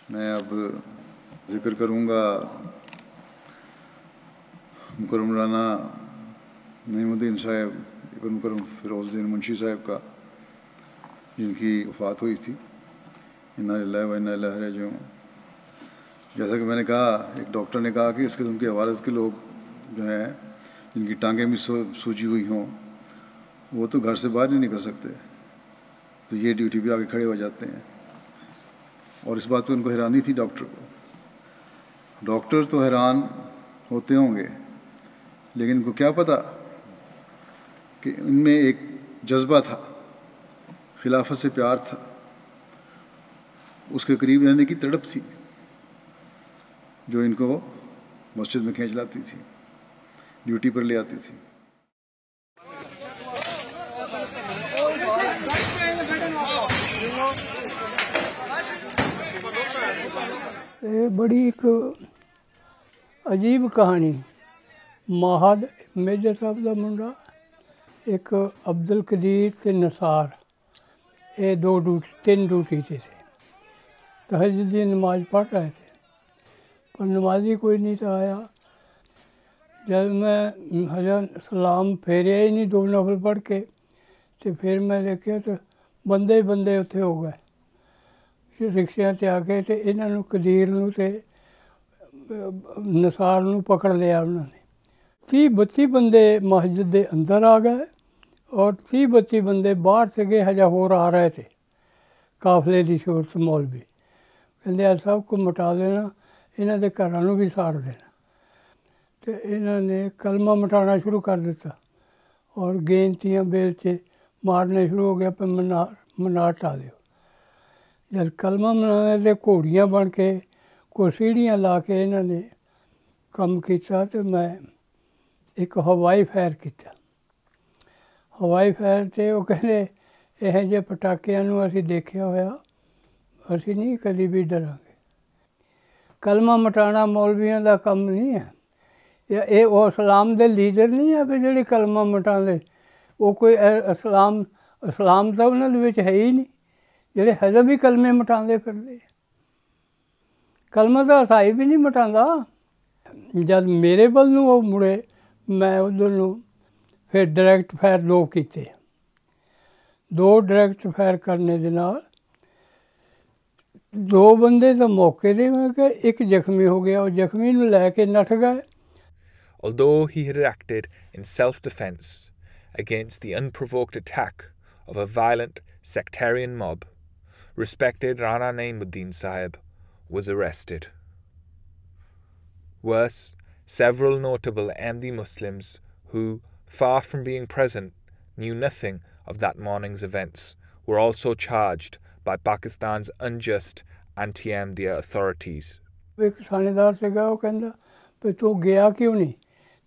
میں اب ذکر کروں گا مکرم رانا نعیم الدین صاحب ابن مکرم فیروز الدین منشی صاحب کا، جن کی وفات ہوئی تھی۔ انا للہ و انا الیہ راجعون۔ جیسا کہ میں نے کہا، ایک ڈاکٹر نے کہا کہ اس قسم کے عوارض کے لوگ جو ہیں جن کی ٹانگیں بھی سوجی ہوئی ہوں وہ تو گھر سے باہر نہیں نکل سکتے، تو یہ ڈیوٹی پہ آ کے کھڑے ہو جاتے ہیں، اور اس بات پہ ان کو حیرانی تھی ڈاکٹر کو۔ ڈاکٹر تو حیران ہوتے ہوں گے، لیکن ان کو کیا پتہ کہ ان میں ایک جذبہ تھا، خلافت سے پیار تھا، اس کے قریب رہنے کی تڑپ تھی جو ان کو مسجد میں کھینچ لاتی تھی، ڈیوٹی پر لے آتی تھی۔ بڑی ایک عجیب کہانی، ماہد میجر صاحب کا منڈا، ایک عبد القدیر تے نثار، یہ تین ڈیوٹی سے تھے۔ تہجد کی نماز پڑھ رہے تھے پر نمازی کوئی نہیں تھا آیا۔ جب میں حضرت سلام پھیریا ہی نہیں 2 نفل پڑھ کے، تو پھر میں دیکھا تو بندے بندے اتنے ہو گئے رکشیاں تے آ کے، تے انہاں نوں قدیر نوں تے نثار نوں پکڑ لیا انہوں نے۔ 30-32 بندے مسجد دے اندر آ گئے اور 30-32 بندے باہر سے گئے، ہجا ہور آ رہے تھے قافلے دی صورت مولوی، کہندے آج سب کو مٹا دینا، انہاں دے گھراں نوں بھی ساڑ دینا۔ تو انہوں نے کلمہ مٹانا شروع کر دیتا اور گینتیاں بیلچے مارنے شروع ہو گیا پہ منار ٹالو۔ جب کلمہ منانے تے گھوڑیاں بن کے کوئی سیڑھیاں لا کے انہوں نے کم کیتا، تو میں ایک ہوائی فائر کیتا۔ ہوائی فائر تے وہ کہنے یہ جے پٹاکیاں نوں اسی دیکھیا ہویا، اسی نہیں کدی بھی ڈراں گے۔ کلمہ مٹانا مولویاں دا کم نہیں ہے، یہ وہ اسلام دے لیڈر نہیں ہے پہ جڑی کلمہ مٹاندے، وہ کوئی اسلام تو انہاں دے وچ ہے ہی نہیں جڑے حزب ہی کلمے مٹاندے پھردے۔ کلمہ تو عیسائی بھی نہیں مٹاندا۔ جد میرے بل نوں وہ مڑے، میں ادھر نوں پھر ڈائریکٹ فائر 2 کیتے۔ 2 ڈائریکٹ فائر کرنے دے نال 2 بندے تو موقع دے مر گئے، ایک زخمی ہو گیا، اور زخمی نوں لے کے نٹھ گئے۔ Although he had acted in self-defense against the unprovoked attack of a violent sectarian mob, respected Rana Naimuddin Sahib was arrested. Worse, several notable Ahmadi Muslims who, far from being present, knew nothing of that morning's events, were also charged by Pakistan's unjust anti-Ahmadiyya authorities. ایک تھاਣੇਦਾਰ ਸੀਗਾ، ਉਹ ਕਹਿੰਦਾ ਵੀ ਤੂੰ ਗਿਆ ਕਿਉਂ ਨਹੀਂ؟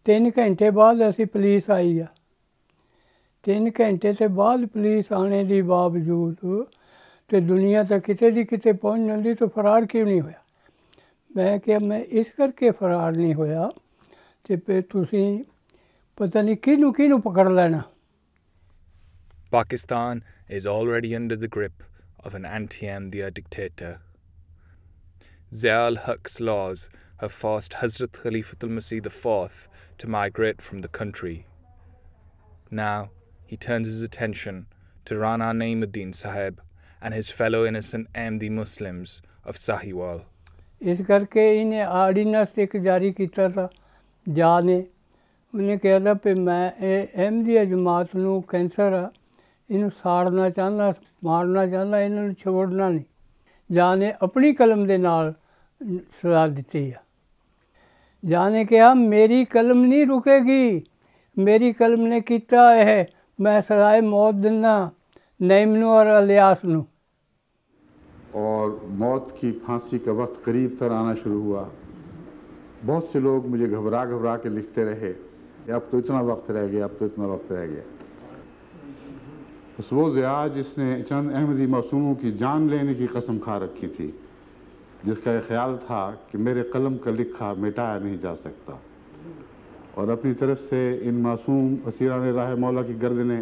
3 ਘੰਟੇ ਬਾਅਦ ਅਸੀਂ ਪੁਲਿਸ ਆਈ ਆ। 3 ਘੰਟੇ ਤੋਂ ਬਾਅਦ ਪੁਲਿਸ ਆਣੇ ਦੇ ਬਾਵਜੂਦ ਤੇ ਦੁਨੀਆ ਤਾਂ ਕਿਤੇ ਦੀ ਕਿਤੇ ਪਹੁੰਚ ਜਾਂਦੀ, ਤਾਂ ਫਰਾਰ ਕਿਉਂ ਨਹੀਂ ਹੋਇਆ؟ ਮੈਂ ਕਿਹਾ ਮੈਂ ਇਸ ਕਰਕੇ ਫਰਾਰ ਨਹੀਂ ਹੋਇਆ ਤੇ ਫਿਰ ਤੁਸੀਂ ਪਤਾ ਨਹੀਂ ਕਿਹਨੂੰ ਪਕੜ ਲੈਣਾ۔ Pakistan is already under the grip of an anti-Ahmadiyya dictator. Zia ul-Haq's laws have forced Hazrat Khalifatul Masih IV to migrate from the country. Now he turns his attention to Rana Naimuddin Sahib and his fellow innocent Ahmadi Muslims of Sahiwal. ਇਸ ਕਰਕੇ ਇਹਨੇ ordinance ਇੱਕ ਜਾਰੀ ਕੀਤਾ ਤਾ ਜਾ ਨੇ। ਉਹਨੇ ਕਿਹਾ ਤਾ ਵੀ ਮੈਂ ਇਹ ਅਹਿਮਦੀਆ ਜਮਾਤ ਨੂੰ ਕੈਂਸਰ ਆ, ਇਹਨੂੰ ਸਾੜਨਾ ਚਾਹੁੰਦਾ, ਮਾਰਨਾ ਚਾਹੁੰਦਾ, ਇਹਨਾਂ ਨੂੰ ਛੋੜਨਾ ਨਹੀਂ। ਜਾ ਨੇ ਆਪਣੀ ਕਲਮ ਦੇ ਨਾਲ ਸਜ਼ਾ ਦਿੱਤੀ ਆ। ਜਾ ਨੇ ਕਿਹਾ ਮੇਰੀ ਕਲਮ ਨਹੀਂ ਰੁਕੇਗੀ, ਮੇਰੀ ਕਲਮ ਨੇ ਕੀਤਾ ਇਹ, ਮੈਂ ਸਜ਼ਾਏ ਮੌਤ ਦਿੰਦਾ نعیم نو اور الیاس نو۔ اور موت کی پھانسی کا وقت قریب تر آنا شروع ہوا۔ بہت سے لوگ مجھے گھبرا کے لکھتے رہے کہ اب تو اتنا وقت رہ گیا، اب تو اتنا وقت رہ گیا۔ بس وہ ضیاء جس نے چند احمدی معصوموں کی جان لینے کی قسم کھا رکھی تھی، جس کا یہ خیال تھا کہ میرے قلم کا لکھا مٹایا نہیں جا سکتا، اور اپنی طرف سے ان معصوم اسیران راہ مولا کی گردنیں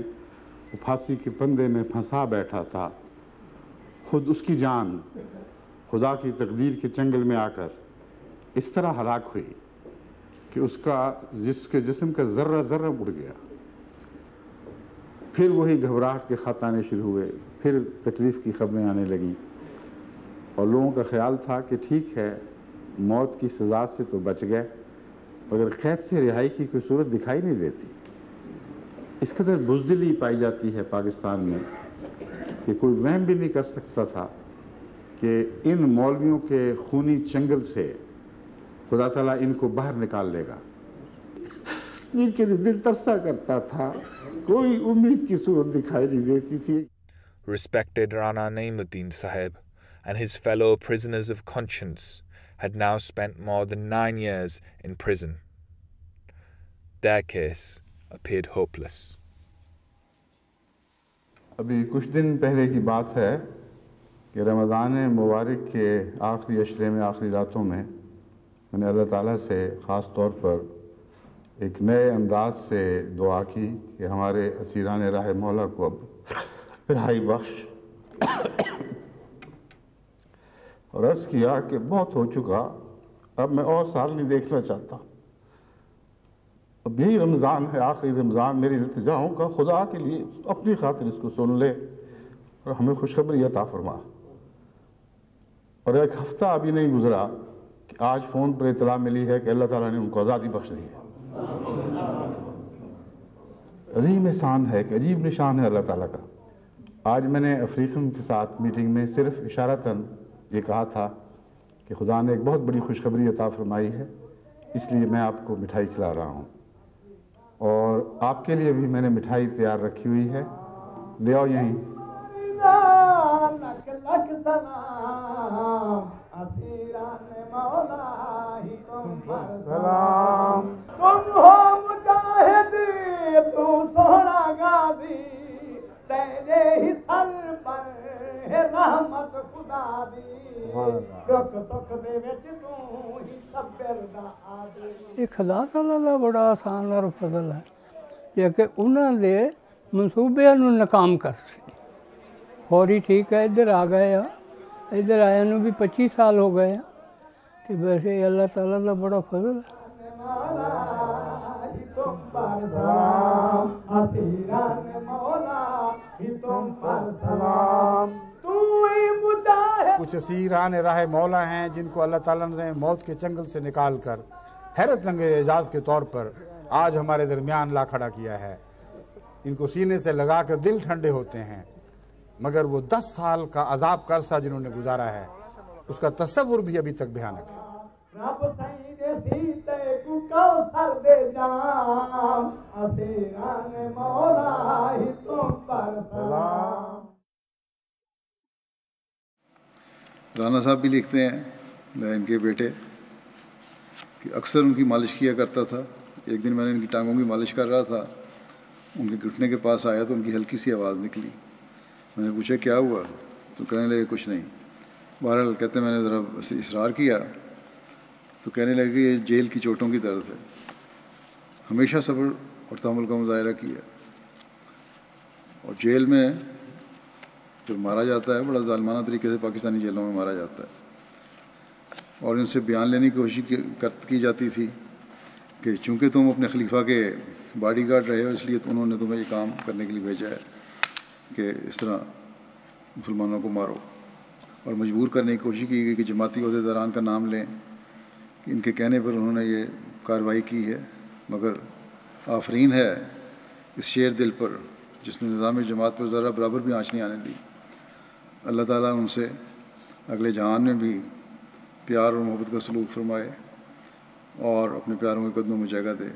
وہ پھانسی کے پندے میں پھنسا بیٹھا تھا، خود اس کی جان خدا کی تقدیر کے چنگل میں آ کر اس طرح ہلاک ہوئی کہ اس کے جسم کا ذرہ ذرہ اڑ گیا۔ پھر وہی گھبراہٹ کے خط آنے شروع ہوئے، پھر تکلیف کی خبریں آنے لگیں، اور لوگوں کا خیال تھا کہ ٹھیک ہے موت کی سزا سے تو بچ گئے، مگر قید سے رہائی کی کوئی صورت دکھائی نہیں دیتی۔ اس قدر بزدلی پائی جاتی ہے پاکستان میں کہ کوئی وہم بھی نہیں کر سکتا تھا کہ ان مولویوں کے خونی چنگل سے خدا تعالیٰ ان کو باہر نکال لے گا۔ ان کے لیے دل ترسا کرتا تھا، کوئی امید کی صورت دکھائی نہیں دیتی تھی۔ Respected Rana Naimuddin Sahib and his fellow prisoners of conscience had now spent more than 9 years in prison. Their case appeared hopeless. ابھی کچھ دن پہلے کی بات ہے کہ رمضان مبارک کے آخری عشرے میں، آخری راتوں میں نے اللہ تعالیٰ سے خاص طور پر ایک نئے انداز سے دعا کی کہ ہمارے اسیران راہ مولا کو اب رہائی بخش، اور عرض کیا کہ بہت ہو چکا، اب میں اور سال نہیں دیکھنا چاہتا، اب یہی رمضان ہے، آخری رمضان، میری التجا ہوں کہ خدا کے لیے اپنی خاطر اس کو سن لے اور ہمیں خوشخبری عطا فرما۔ اور ایک ہفتہ ابھی نہیں گزرا کہ آج فون پر اطلاع ملی ہے کہ اللہ تعالیٰ نے ان کو آزادی بخش دی ہے۔ عظیم احسان ہے، کہ عجیب نشان ہے اللہ تعالیٰ کا۔ آج میں نے افریقن کے ساتھ میٹنگ میں صرف اشارتاً یہ کہا تھا کہ خدا نے ایک بہت بڑی خوشخبری عطا فرمائی ہے، اس لیے میں آپ کو مٹھائی کھلا رہا ہوں، اور آپ کے لیے بھی میں نے مٹھائی تیار رکھی ہوئی ہے، لے آؤ یہیں۔ تم ہو مجاہد تو سونا غازی، تیرے ہی سر پر ہے رحمت خدا دی، دکھ سکھ دے وچ تو ہی صبر دا عادل۔ یہ خدا تعالیٰ کا بڑا آسان اور فضل ہے یہ کہ انہوں نے منصوبے ناکام کر سی، فوری ٹھیک ہے ادھر آ گئے ہیں، ادھر آیا نو بھی 25 سال ہو گئے ہیں، کہ ویسے اللہ تعالیٰ کا بڑا فضل ہے۔ کچھ اسیران راہ مولا ہیں جن کو اللہ تعالیٰ نے موت کے چنگل سے نکال کر حیرت انگیز اعزاز کے طور پر آج ہمارے درمیان لا کھڑا کیا ہے۔ ان کو سینے سے لگا کر دل ٹھنڈے ہوتے ہیں، مگر وہ 10 سال کا عذاب کا عرصہ جنہوں نے گزارا ہے اس کا تصور بھی ابھی تک بھیانک ہے۔ رب سیدے سیتے کو کوثر دے جام، اسیران مولا ہی تم پر سلام۔ رانا صاحب بھی لکھتے ہیں ان کے بیٹے کہ اکثر ان کی مالش کیا کرتا تھا۔ ایک دن میں نے ان کی ٹانگوں کی مالش کر رہا تھا، ان کے گھٹنے کے پاس آیا تو ان کی ہلکی سی آواز نکلی۔ میں نے پوچھا کیا ہوا، تو کہنے لگے کچھ نہیں۔ بہرحال کہتے میں نے ذرا اصرار کیا تو کہنے لگے کہ یہ جیل کی چوٹوں کی درد ہے۔ ہمیشہ صبر اور تحمل کا مظاہرہ کیا، اور جیل میں جب مارا جاتا ہے بڑا ظالمانہ طریقے سے پاکستانی جیلوں میں مارا جاتا ہے، اور ان سے بیان لینے کی کوشش کی جاتی تھی کہ چونکہ تم اپنے خلیفہ کے باڈی گارڈ رہے ہو اس لیے انہوں نے تمہیں یہ کام کرنے کے لیے بھیجا ہے کہ اس طرح مسلمانوں کو مارو، اور مجبور کرنے کی کوشش کی گئی کہ جماعتی عہدیداران کا نام لیں، کہ ان کے کہنے پر انہوں نے یہ کارروائی کی ہے۔ مگر آفرین ہے اس شیر دل پر جس نے نظام جماعت پر ذرا برابر بھی آنچ نہیں آنے دی۔ اللہ تعالیٰ ان سے اگلے جہان میں بھی پیار اور محبت کا سلوک فرمائے اور اپنے پیاروں کے قدموں میں جگہ دے۔